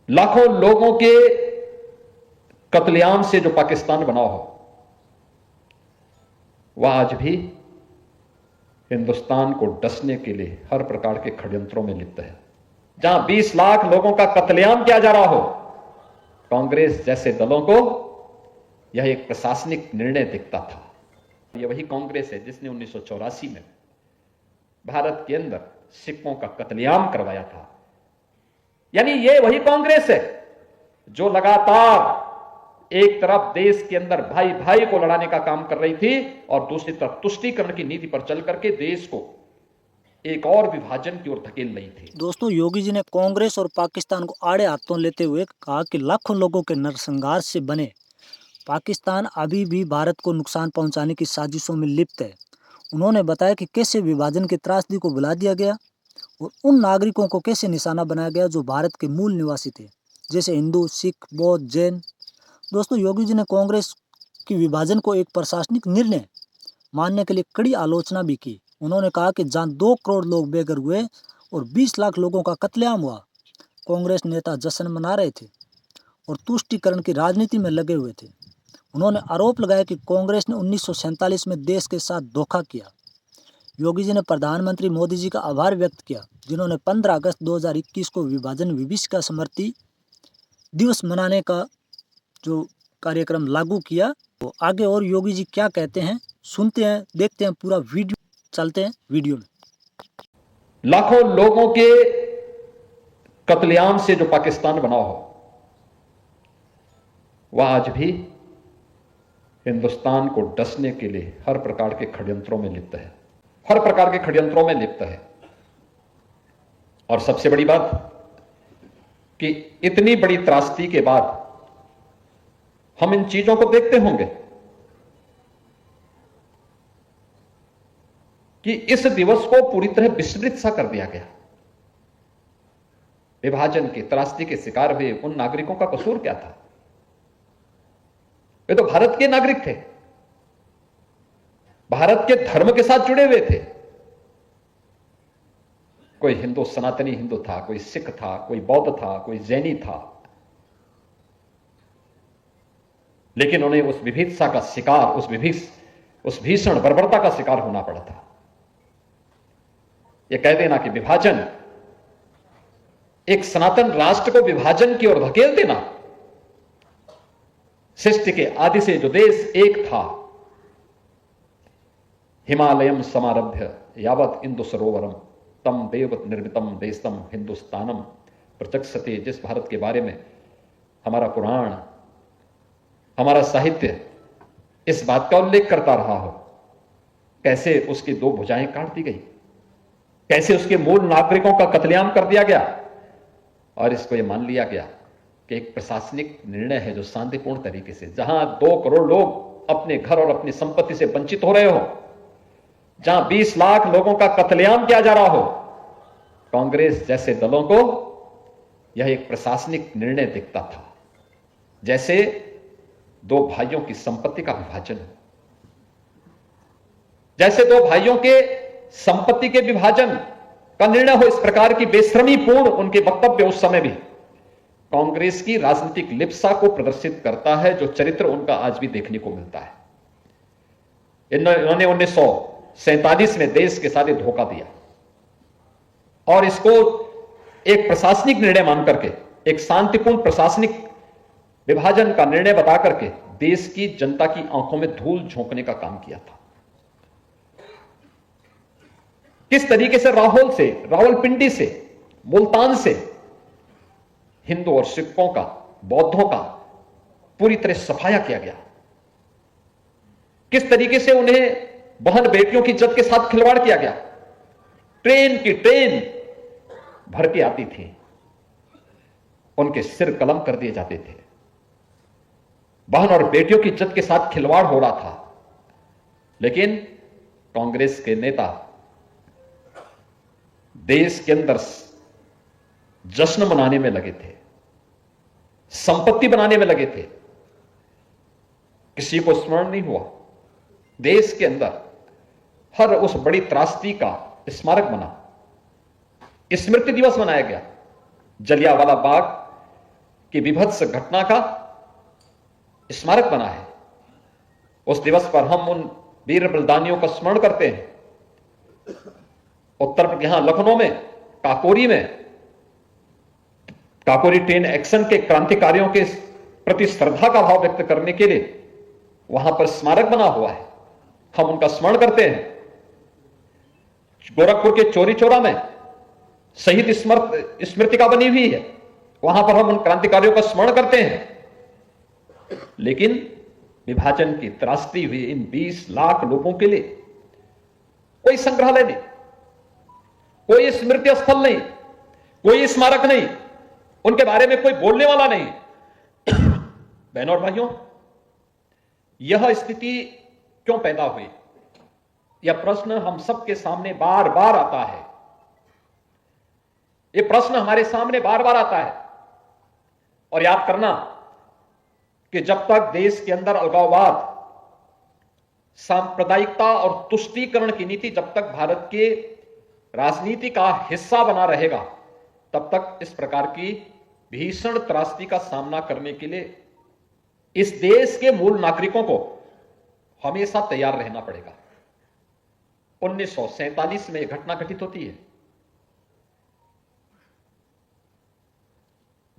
लाखों लोगों के कत्लेआम से जो पाकिस्तान बना हो, वह आज भी हिंदुस्तान को डसने के लिए हर प्रकार के षड्यंत्रों में लिप्त है। जहां 20 लाख लोगों का कत्लेआम किया जा रहा हो, कांग्रेस जैसे दलों को यह एक प्रशासनिक निर्णय दिखता था। यह वही कांग्रेस है जिसने 1984 में भारत के अंदर सिखों का कत्लेआम करवाया था। यानी यह वही कांग्रेस है जो लगातार एक तरफ देश के अंदर भाई भाई को लड़ाने का काम कर रही थी और दूसरी तरफ तुष्टीकरण की नीति पर चल करके देश को एक और विभाजन की ओर धकेल रही थी। दोस्तों, योगी जी ने कांग्रेस और पाकिस्तान को आड़े हाथों लेते हुए कहा कि लाखों लोगों के नरसंहार से बने पाकिस्तान अभी भी भारत को नुकसान पहुंचाने की साजिशों में लिप्त है। उन्होंने बताया कि कैसे विभाजन की त्रासदी को भुला दिया गया और उन नागरिकों को कैसे निशाना बनाया गया जो भारत के मूल निवासी थे, जैसे हिंदू, सिख, बौद्ध, जैन। दोस्तों, योगी जी ने कांग्रेस की विभाजन को एक प्रशासनिक निर्णय मानने के लिए कड़ी आलोचना भी की। उन्होंने कहा कि जहां 2 करोड़ लोग बेघर हुए और 20 लाख लोगों का कत्लेआम हुआ, कांग्रेस नेता जश्न मना रहे थे और तुष्टीकरण की राजनीति में लगे हुए थे। उन्होंने आरोप लगाया कि कांग्रेस ने 1947 में देश के साथ धोखा किया। योगी जी ने प्रधानमंत्री मोदी जी का आभार व्यक्त किया, जिन्होंने 15 अगस्त 2021 को विभाजन विभीषिका स्मृति दिवस मनाने का जो कार्यक्रम लागू किया। तो आगे और योगी जी क्या कहते हैं सुनते हैं, देखते हैं पूरा वीडियो। चलते हैं वीडियो में। लाखों लोगों के कत्लेआम से जो पाकिस्तान बना हो, वह आज भी हिंदुस्तान को डसने के लिए हर प्रकार के षड्यंत्रों में लिप्त है, हर प्रकार के षड्यंत्रों में लिप्त है। और सबसे बड़ी बात कि इतनी बड़ी त्रासदी के बाद हम इन चीजों को देखते होंगे कि इस दिवस को पूरी तरह विस्मृत सा कर दिया गया। विभाजन की त्रासदी के शिकार हुए उन नागरिकों का कसूर क्या था? वे तो भारत के नागरिक थे, भारत के धर्म के साथ जुड़े हुए थे। कोई हिंदू, सनातनी हिंदू था, कोई सिख था, कोई बौद्ध था, कोई जैनी था, लेकिन उन्हें उस विभत्सता का शिकार, उस भीषण बर्बरता का शिकार होना पड़ा था। यह कह देना कि विभाजन, एक सनातन राष्ट्र को विभाजन की ओर धकेल देना, सृष्टि के आदि से जो देश एक था, हिमालयम समारभ्य यावत इंदु सरोवरम तम देव निर्मितम देशम हिंदुस्तानम प्रचक्षते, जिस भारत के बारे में हमारा पुराण, हमारा साहित्य इस बात का उल्लेख करता रहा हो, कैसे उसकी 2 भुजाएं काट दी गई, कैसे उसके मूल नागरिकों का कत्लेआम कर दिया गया और इसको यह मान लिया गया कि एक प्रशासनिक निर्णय है जो शांतिपूर्ण तरीके से, जहां 2 करोड़ लोग अपने घर और अपनी संपत्ति से वंचित हो रहे हो, जहां 20 लाख लोगों का कत्लेआम किया जा रहा हो, कांग्रेस जैसे दलों को यह एक प्रशासनिक निर्णय दिखता था। जैसे 2 भाइयों की संपत्ति का विभाजन हो, जैसे 2 भाइयों के संपत्ति के विभाजन का निर्णय हो। इस प्रकार की बेशर्मीपूर्ण उनके वक्तव्य उस समय भी कांग्रेस की राजनीतिक लिप्सा को प्रदर्शित करता है, जो चरित्र उनका आज भी देखने को मिलता है। इन्होंने 1947 में देश के साथ धोखा दिया और इसको एक प्रशासनिक निर्णय मान करके, एक शांतिपूर्ण प्रशासनिक विभाजन का निर्णय बता करके देश की जनता की आंखों में धूल झोंकने का काम किया था। किस तरीके से रावलपिंडी से, मुल्तान से हिंदू और सिखों का, बौद्धों का पूरी तरह सफाया किया गया। किस तरीके से उन्हें बहन बेटियों की इज्जत के साथ खिलवाड़ किया गया। ट्रेन की ट्रेन भर के आती थी, उनके सिर कलम कर दिए जाते थे। बहन और बेटियों की इज्जत के साथ खिलवाड़ हो रहा था, लेकिन कांग्रेस के नेता देश के अंदर जश्न मनाने में लगे थे, संपत्ति बनाने में लगे थे। किसी को स्मरण नहीं हुआ देश के अंदर हर उस बड़ी त्रासदी का स्मारक बना, स्मृति दिवस मनाया गया। जलियांवाला बाग की विभत्स घटना का स्मारक बना है। उस दिवस पर हम उन वीर बलिदानियों का स्मरण करते हैं। उत्तर यहां लखनऊ में काकोरी ट्रेन एक्शन के क्रांतिकारियों के प्रति श्रद्धा का भाव व्यक्त करने के लिए वहां पर स्मारक बना हुआ है, हम उनका स्मरण करते हैं। गोरखपुर के चौरी चौरा में शहीद स्मृतिका बनी हुई है, वहां पर हम उन क्रांतिकारियों का स्मरण करते हैं। लेकिन विभाजन की त्रासदी हुई इन 20 लाख लोगों के लिए कोई संग्रहालय नहीं, कोई स्मृति स्थल नहीं, कोई स्मारक नहीं, उनके बारे में कोई बोलने वाला नहीं। बहनों और भाइयों, यह स्थिति क्यों पैदा हुई? यह प्रश्न हम सबके सामने बार बार आता है। यह प्रश्न हमारे सामने बार बार आता है। और याद करना कि जब तक देश के अंदर अलगाववाद, सांप्रदायिकता और तुष्टीकरण की नीति जब तक भारत के राजनीति का हिस्सा बना रहेगा, तब तक इस प्रकार की भीषण त्रासदी का सामना करने के लिए इस देश के मूल नागरिकों को हमेशा तैयार रहना पड़ेगा। 1947 में यह घटना घटित होती है।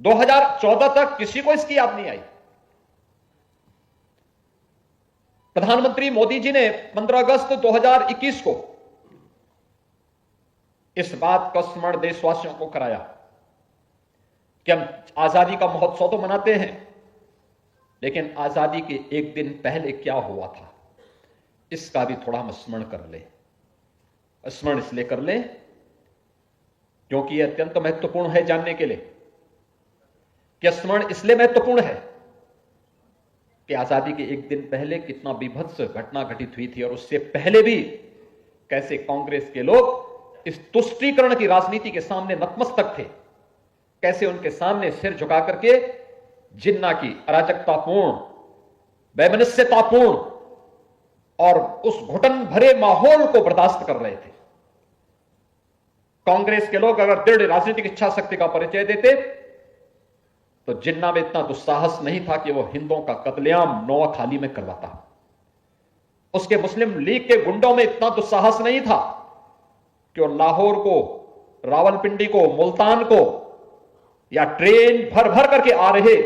2014 तक किसी को इसकी याद नहीं आई। प्रधानमंत्री मोदी जी ने 15 अगस्त 2021 को इस बात का स्मरण देशवासियों को कराया कि हम आजादी का महोत्सव तो मनाते हैं, लेकिन आजादी के एक दिन पहले क्या हुआ था, इसका भी थोड़ा हम स्मरण कर लें। स्मरण इसलिए कर लें क्योंकि यह अत्यंत महत्वपूर्ण है जानने के लिए। कि स्मरण इसलिए महत्वपूर्ण है कि आजादी के एक दिन पहले कितना बीभत्स घटना घटित हुई थी, और उससे पहले भी कैसे कांग्रेस के लोग इस तुष्टीकरण की राजनीति के सामने नतमस्तक थे, कैसे उनके सामने सिर झुका करके जिन्ना की अराजकतापूर्ण, वैमनस्यतापूर्ण और उस घुटन भरे माहौल को बर्दाश्त कर रहे थे। कांग्रेस के लोग अगर दृढ़ राजनीतिक इच्छा शक्ति का परिचय देते तो जिन्ना में इतना दुस्साहस नहीं था कि वो हिंदुओं का कत्लेआम नोआखाली में करवाता। उसके मुस्लिम लीग के गुंडों में इतना दुस्साहस नहीं था कि वो लाहौर को, रावलपिंडी को, मुल्तान को या ट्रेन भर भर करके आ रहे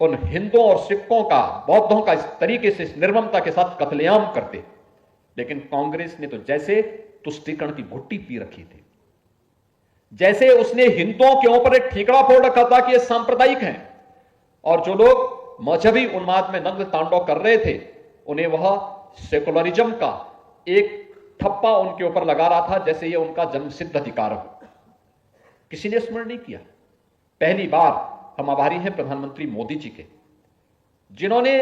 उन हिंदुओं और सिखों का, बौद्धों का इस तरीके से, इस निर्ममता के साथ कत्लेआम करते। लेकिन कांग्रेस ने तो जैसे तुष्टीकरण की घुट्टी पी रखी थी, जैसे उसने हिंदुओं के ऊपर एक ठीकरा फोड़ रखा था कि ये सांप्रदायिक हैं, और जो लोग मजहबी उन्माद में नग्न तांडव कर रहे थे उन्हें वह सेकुलरिज्म का एक ठप्पा उनके ऊपर लगा रहा था, जैसे ये उनका जन्मसिद्ध अधिकार हो। किसी ने स्मरण नहीं किया। पहली बार हम आभारी हैं प्रधानमंत्री मोदी जी के, जिन्होंने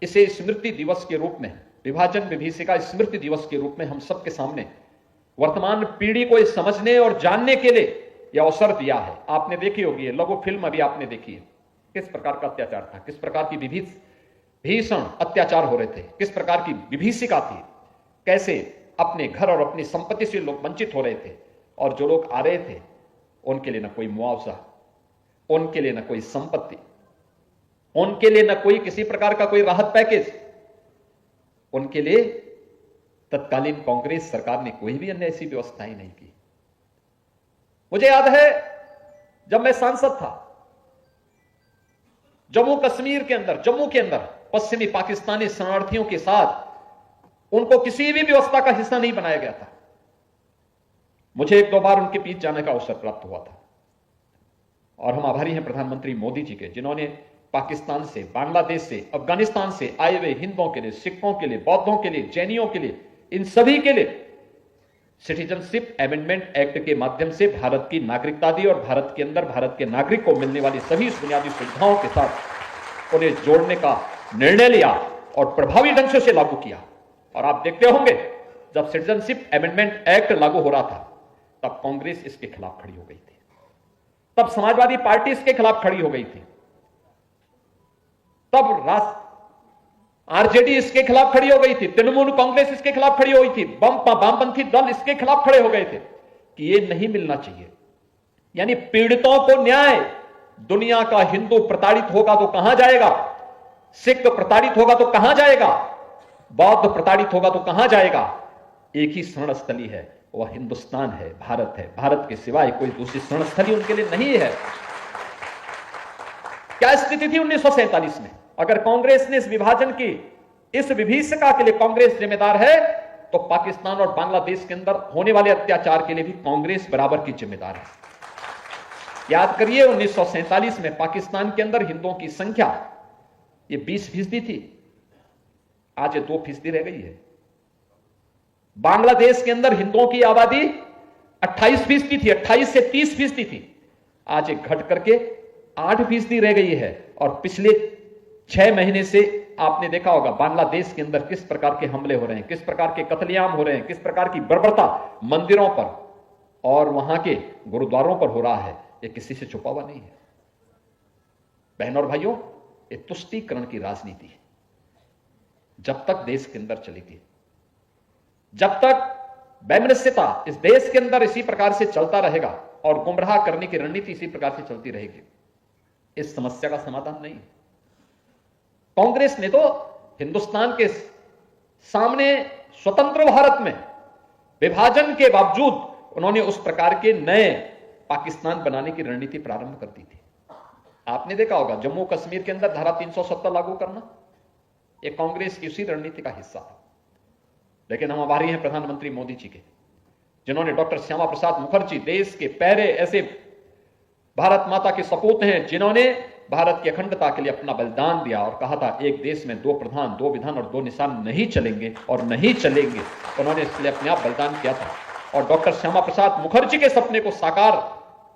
इसे स्मृति दिवस के रूप में, विभाजन विभीषिका स्मृति दिवस के रूप में हम सबके सामने वर्तमान पीढ़ी को इस समझने और जानने के लिए यह अवसर दिया है। आपने देखी होगी, लघु फिल्म अभी आपने देखी है, किस प्रकार का अत्याचार था, किस प्रकार की भीषण अत्याचार हो रहे थे, किस प्रकार की विभीषिका थी, कैसे अपने घर और अपनी संपत्ति से लोग वंचित हो रहे थे, और जो लोग आ रहे थे उनके लिए न कोई मुआवजा, उनके लिए न कोई संपत्ति, उनके लिए न कोई किसी प्रकार का कोई राहत पैकेज, उनके लिए तत्कालीन कांग्रेस सरकार ने कोई भी अन्य ऐसी व्यवस्था ही नहीं की। मुझे याद है जब मैं सांसद था, जम्मू कश्मीर के अंदर, जम्मू के अंदर पश्चिमी पाकिस्तानी शरणार्थियों के साथ उनको किसी भी व्यवस्था का हिस्सा नहीं बनाया गया था। मुझे 1-2 बार उनके बीच जाने का अवसर प्राप्त हुआ था, और हम आभारी हैं प्रधानमंत्री मोदी जी के, जिन्होंने पाकिस्तान से, बांग्लादेश से, अफगानिस्तान से आए हुए हिंदुओं के लिए, सिखों के लिए, बौद्धों के लिए, जैनियों के लिए, इन सभी के लिए सिटीजनशिप अमेंडमेंट एक्ट के माध्यम से भारत की नागरिकता दी, और भारत के अंदर भारत के नागरिक को मिलने वाली सभी बुनियादी सुविधाओं के साथ उन्हें जोड़ने का निर्णय लिया और प्रभावी ढंग से उसे लागू किया। और आप देखते होंगे जब सिटीजनशिप अमेंडमेंट एक्ट लागू हो रहा था तब कांग्रेस इसके खिलाफ खड़ी हो गई थी, तब समाजवादी पार्टी इसके खिलाफ खड़ी हो गई थी, तब आरजेडी इसके खिलाफ खड़ी हो गई थी, तृणमूल कांग्रेस इसके खिलाफ खड़ी हो गई थी, वामपंथी दल इसके खिलाफ खड़े हो गए थे कि यह नहीं मिलना चाहिए। यानी पीड़ितों को न्याय, दुनिया का हिंदू प्रताड़ित होगा तो कहां जाएगा, सिख प्रताड़ित होगा तो कहां जाएगा, बौद्ध प्रताड़ित होगा तो कहां जाएगा। एक ही शरण स्थली है, वह हिंदुस्तान है, भारत है। भारत के सिवाय कोई दूसरी शरण स्थली उनके लिए नहीं है। क्या स्थिति थी 1947 में? अगर कांग्रेस ने इस विभाजन की, इस विभीषिका के लिए कांग्रेस जिम्मेदार है, तो पाकिस्तान और बांग्लादेश के अंदर होने वाले अत्याचार के लिए भी कांग्रेस बराबर की जिम्मेदार है। याद करिए 1947 में पाकिस्तान के अंदर हिंदुओं की संख्या ये 20% थी, आज ये 2% रह गई है। बांग्लादेश के अंदर हिंदुओं की आबादी 28% थी, 28 से 30% थी, आज ये घट करके 8% रह गई है। और पिछले 6 महीने से आपने देखा होगा बांग्लादेश के अंदर किस प्रकार के हमले हो रहे हैं, किस प्रकार के कत्लेआम हो रहे हैं, किस प्रकार की बर्बरता मंदिरों पर और वहां के गुरुद्वारों पर हो रहा है, ये किसी से छुपा हुआ नहीं है। बहनों और भाइयों, ये तुष्टीकरण की राजनीति है, जब तक देश के अंदर चली थी, जब तक वैमनस्यता इस देश के अंदर इसी प्रकार से चलता रहेगा और गुमराह करने की रणनीति इसी प्रकार से चलती रहेगी, इस समस्या का समाधान नहीं। कांग्रेस ने तो हिंदुस्तान के सामने स्वतंत्र भारत में विभाजन के बावजूद उन्होंने उस प्रकार के नए पाकिस्तान बनाने की रणनीति प्रारंभ कर दी थी। आपने देखा होगा जम्मू कश्मीर के अंदर धारा 370 लागू करना, यह कांग्रेस की उसी रणनीति का हिस्सा था। लेकिन हम आभारी हैं प्रधानमंत्री मोदी जी के, जिन्होंने डॉक्टर श्यामा प्रसाद मुखर्जी, देश के पहले ऐसे भारत माता के सपूत हैं जिन्होंने भारत की अखंडता के लिए अपना बलिदान दिया और कहा था एक देश में 2 प्रधान, 2 विधान और 2 निशान नहीं चलेंगे और नहीं चलेंगे। उन्होंने इसलिए अपने आप बलिदान किया था और डॉक्टर श्यामा प्रसाद मुखर्जी के सपने को साकार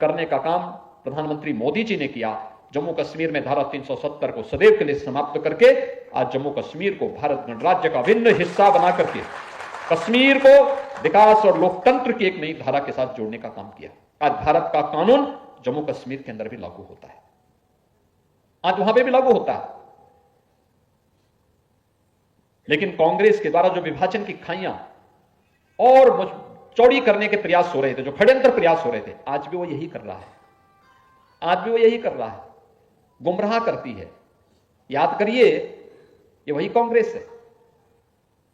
करने का काम प्रधानमंत्री मोदी जी ने किया। जम्मू कश्मीर में धारा 370 को सदैव के लिए समाप्त करके आज जम्मू कश्मीर को भारत गणराज्य का अभिन्न हिस्सा बना करके कश्मीर को विकास और लोकतंत्र की एक नई धारा के साथ जोड़ने का काम किया। आज भारत का कानून जम्मू कश्मीर के अंदर भी लागू होता है, आज वहां पे भी लागू होता है। लेकिन कांग्रेस के द्वारा जो विभाजन की खाइयां और चौड़ी करने के प्रयास हो रहे थे, जो षड्यंत्र प्रयास हो रहे थे, आज भी वो यही कर रहा है, आज भी वो यही कर रहा है, गुमराह करती है। याद करिए, ये वही कांग्रेस है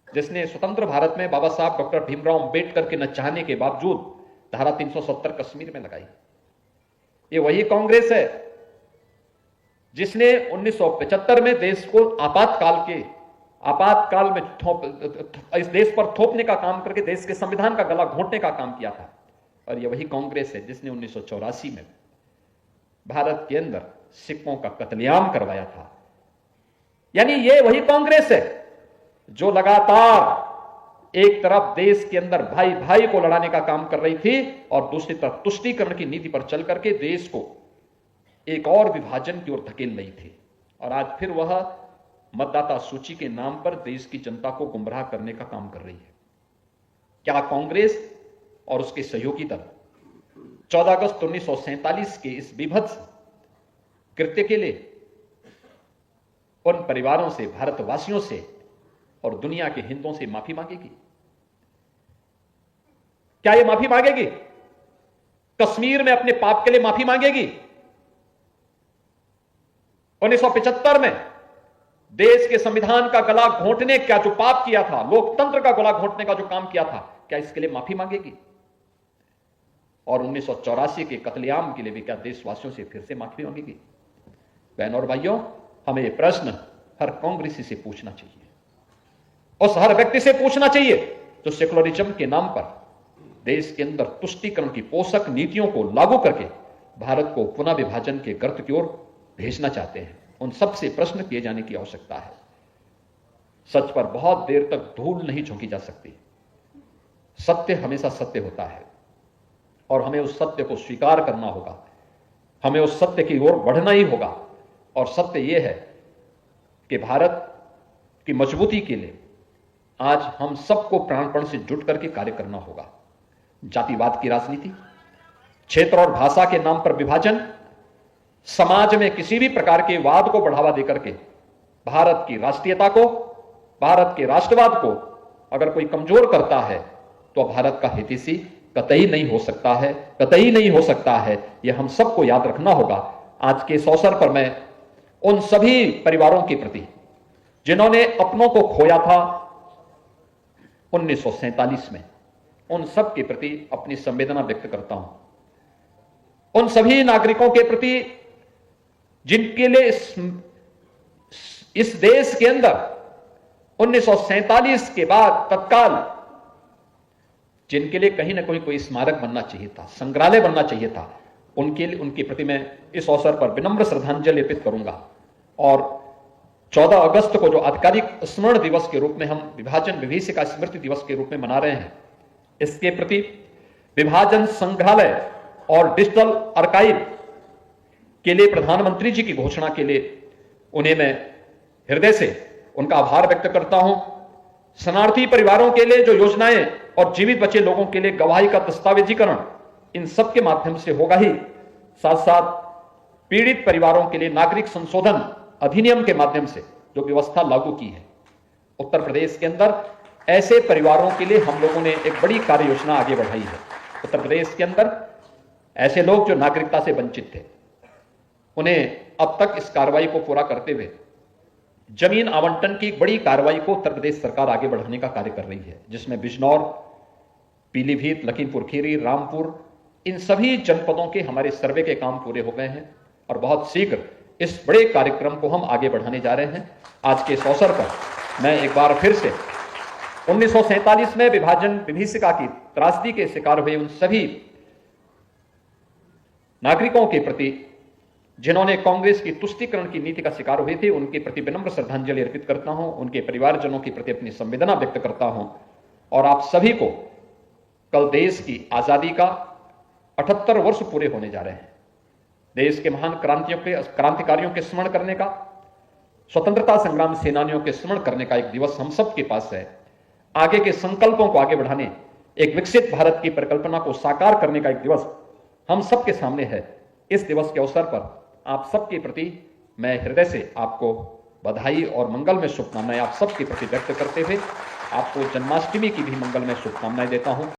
जिसने स्वतंत्र भारत में बाबा साहब डॉक्टर भीमराव अंबेडकर के न चाहने के बावजूद धारा 370 कश्मीर में लगाई। ये वही कांग्रेस है जिसने 1975 में देश को आपातकाल में इस देश पर थोपने का काम करके देश के संविधान का गला घोंटने का काम किया था। और यह वही कांग्रेस है जिसने 1984 में भारत के अंदर सिखों का कत्लेआम करवाया था। यानी ये वही कांग्रेस है जो लगातार एक तरफ देश के अंदर भाई भाई को लड़ाने का काम कर रही थी और दूसरी तरफ तुष्टीकरण की नीति पर चल करके देश को एक और विभाजन की ओर धकेल रही थी। और आज फिर वह मतदाता सूची के नाम पर देश की जनता को गुमराह करने का काम कर रही है। क्या कांग्रेस और उसके सहयोगी दल 14 अगस्त 1947 के इस बीभत्स कृत्य के लिए उन परिवारों से, भारतवासियों से और दुनिया के हिंदुओं से माफी मांगेगी? क्या यह माफी मांगेगी? कश्मीर में अपने पाप के लिए माफी मांगेगी? 1975 में देश के संविधान का गला घोंटने का जो पाप किया था, लोकतंत्र का गला घोंटने का जो काम किया था, क्या इसके लिए माफी मांगेगी? और 1984 के कत्लेआम के लिए भी क्या देशवासियों से फिर से माफी मांगेगी? बहनों और भाइयों, हमें यह प्रश्न हर कांग्रेसी से पूछना चाहिए, उस हर व्यक्ति से पूछना चाहिए जो सेकुलरिज्म के नाम पर देश के अंदर तुष्टीकरण की पोषक नीतियों को लागू करके भारत को पुनः विभाजन के गर्त की ओर भेजना चाहते हैं। उन सब से प्रश्न किए जाने की आवश्यकता है। सच पर बहुत देर तक धूल नहीं झोंकी जा सकती। सत्य हमेशा सत्य होता है और हमें उस सत्य को स्वीकार करना होगा, हमें उस सत्य की ओर बढ़ना ही होगा। और सत्य यह है कि भारत की मजबूती के लिए आज हम सबको प्राणपण से जुट करके कार्य करना होगा। जातिवाद की राजनीति, क्षेत्र और भाषा के नाम पर विभाजन, समाज में किसी भी प्रकार के वाद को बढ़ावा देकर के भारत की राष्ट्रीयता को, भारत के राष्ट्रवाद को अगर कोई कमजोर करता है तो भारत का हितैषी कतई नहीं हो सकता है, कतई नहीं हो सकता है। यह हम सबको याद रखना होगा। आज के इस अवसर पर मैं उन सभी परिवारों के प्रति जिन्होंने अपनों को खोया था 1947 में, उन सब के प्रति अपनी संवेदना व्यक्त करता हूं। उन सभी नागरिकों के प्रति जिनके लिए इस देश के अंदर 1947 के बाद तत्काल जिनके लिए कहीं ना कहीं कोई स्मारक बनना चाहिए था, संग्रहालय बनना चाहिए था, उनके प्रति मैं इस अवसर पर विनम्र श्रद्धांजलि अर्पित करूंगा। और 14 अगस्त को जो आधिकारिक स्मरण दिवस के रूप में हम विभाजन विभीषिका स्मृति दिवस के रूप में मना रहे हैं, इसके प्रति विभाजन संग्रहालय और डिजिटल आर्काइव के लिए प्रधानमंत्री जी की घोषणा के लिए उन्हें मैं हृदय से उनका आभार व्यक्त करता हूं। शरणार्थी परिवारों के लिए जो योजनाएं और जीवित बचे लोगों के लिए गवाही का दस्तावेजीकरण, इन सब के माध्यम से होगा ही, साथ साथ पीड़ित परिवारों के लिए नागरिक संशोधन अधिनियम के माध्यम से जो व्यवस्था लागू की है उत्तर प्रदेश के अंदर, ऐसे परिवारों के लिए हम लोगों ने एक बड़ी कार्य योजना आगे बढ़ाई है। उत्तर प्रदेश के अंदर ऐसे लोग जो नागरिकता से वंचित थे, उन्हें अब तक इस कार्रवाई को पूरा करते हुए जमीन आवंटन की बड़ी कार्रवाई को उत्तर प्रदेश सरकार आगे बढ़ाने का कार्य कर रही है, जिसमें बिजनौर, पीलीभीत, लखीमपुर खीरी, रामपुर, इन सभी जनपदों के हमारे सर्वे के काम पूरे हो गए हैं और बहुत शीघ्र इस बड़े कार्यक्रम को हम आगे बढ़ाने जा रहे हैं। आज के इस अवसर पर मैं एक बार फिर से 1947 में विभाजन विभीषिका की त्रासदी के शिकार हुए उन सभी नागरिकों के प्रति जिन्होंने कांग्रेस की तुष्टीकरण की नीति का शिकार हुए थे, उनके प्रति विनम्र श्रद्धांजलि अर्पित करता हूं, उनके परिवारजनों के प्रति अपनी संवेदना व्यक्त करता हूं और आप सभी को कल देश की आजादी का 78 वर्ष पूरे होने जा रहे हैं। देश के महान क्रांतिकारियों के स्मरण करने का, स्वतंत्रता संग्राम सेनानियों के स्मरण करने का एक दिवस हम सब के पास है। आगे के संकल्पों को आगे बढ़ाने, एक विकसित भारत की परिकल्पना को साकार करने का एक दिवस हम सबके सामने है। इस दिवस के अवसर पर आप सबके प्रति मैं हृदय से आपको बधाई और मंगल में शुभकामनाएं आप सबके प्रति व्यक्त करते हुए आपको जन्माष्टमी की भी मंगल में शुभकामनाएं देता हूं।